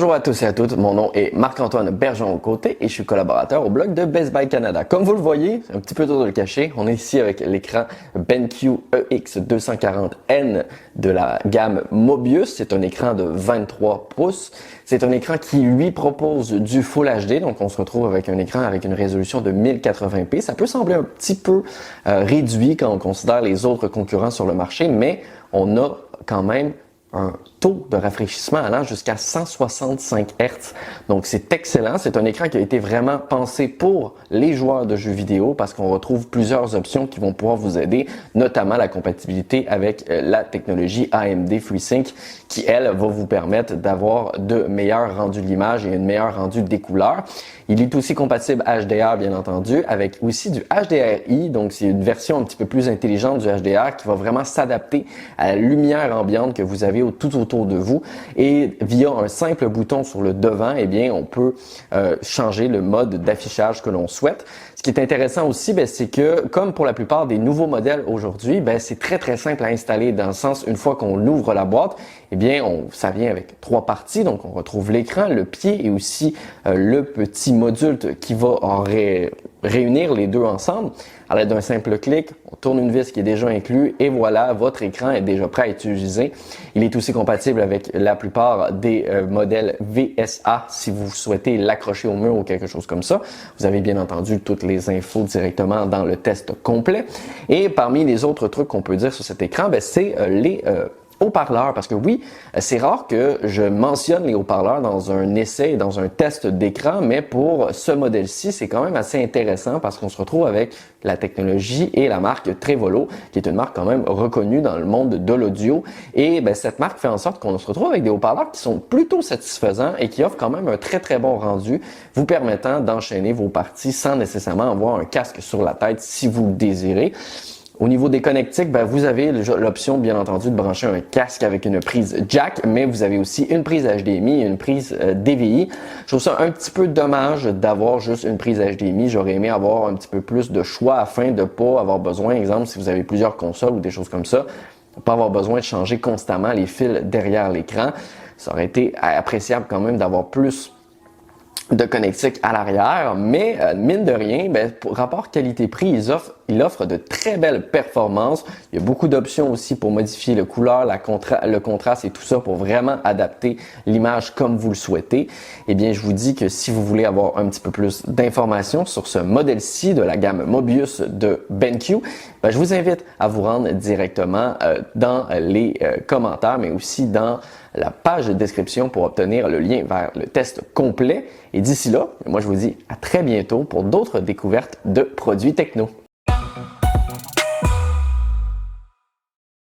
Bonjour à tous et à toutes, mon nom est Marc-Antoine Bergeron-Côté et je suis collaborateur au blog de Best Buy Canada. Comme vous le voyez, c'est un petit peu dur de le cacher, on est ici avec l'écran BenQ EX240N de la gamme Mobius. C'est un écran de 23 pouces. C'est un écran qui lui propose du Full HD, donc on se retrouve avec un écran avec une résolution de 1080p. Ça peut sembler un petit peu réduit quand on considère les autres concurrents sur le marché, mais on a quand même un taux de rafraîchissement allant jusqu'à 165 Hz. Donc c'est excellent. C'est un écran qui a été vraiment pensé pour les joueurs de jeux vidéo parce qu'on retrouve plusieurs options qui vont pouvoir vous aider, notamment la compatibilité avec la technologie AMD FreeSync qui, elle, va vous permettre d'avoir de meilleurs rendus de l'image et un meilleur rendu des couleurs. Il est aussi compatible HDR, bien entendu, avec aussi du HDRI. Donc c'est une version un petit peu plus intelligente du HDR qui va vraiment s'adapter à la lumière ambiante que vous avez tout autour de vous, et via un simple bouton sur le devant, eh bien, on peut changer le mode d'affichage que l'on souhaite. Ce qui est intéressant aussi, c'est que, comme pour la plupart des nouveaux modèles aujourd'hui, c'est très simple à installer, dans le sens, une fois qu'on ouvre la boîte, eh bien, ça vient avec 3 parties. Donc, on retrouve l'écran, le pied et aussi le petit module qui va réunir les deux ensemble. À l'aide d'un simple clic, on tourne une vis qui est déjà inclus et voilà, votre écran est déjà prêt à être utilisé. Il est aussi compatible avec la plupart des modèles VSA si vous souhaitez l'accrocher au mur ou quelque chose comme ça. Vous avez bien entendu toutes les infos directement dans le test complet. Et parmi les autres trucs qu'on peut dire sur cet écran, c'est les haut-parleurs, parce que oui, c'est rare que je mentionne les haut-parleurs dans un essai, dans un test d'écran, mais pour ce modèle-ci, c'est quand même assez intéressant parce qu'on se retrouve avec la technologie et la marque Trevolo, qui est une marque quand même reconnue dans le monde de l'audio. Et cette marque fait en sorte qu'on se retrouve avec des haut-parleurs qui sont plutôt satisfaisants et qui offrent quand même un très bon rendu, vous permettant d'enchaîner vos parties sans nécessairement avoir un casque sur la tête si vous le désirez. Au niveau des connectiques, vous avez l'option, bien entendu, de brancher un casque avec une prise jack, mais vous avez aussi une prise HDMI et une prise DVI. Je trouve ça un petit peu dommage d'avoir juste une prise HDMI. J'aurais aimé avoir un petit peu plus de choix afin de pas avoir besoin, exemple, si vous avez plusieurs consoles ou des choses comme ça, pas avoir besoin de changer constamment les fils derrière l'écran. Ça aurait été appréciable quand même d'avoir plus de connectique à l'arrière, mais mine de rien, pour rapport qualité-prix, il offre de très belles performances. Il y a beaucoup d'options aussi pour modifier le couleur, le contraste et tout ça pour vraiment adapter l'image comme vous le souhaitez. Eh bien, je vous dis que si vous voulez avoir un petit peu plus d'informations sur ce modèle-ci de la gamme Mobius de BenQ, je vous invite à vous rendre directement dans les commentaires, mais aussi dans la page de description pour obtenir le lien vers le test complet. Et d'ici là, moi je vous dis à très bientôt pour d'autres découvertes de produits techno.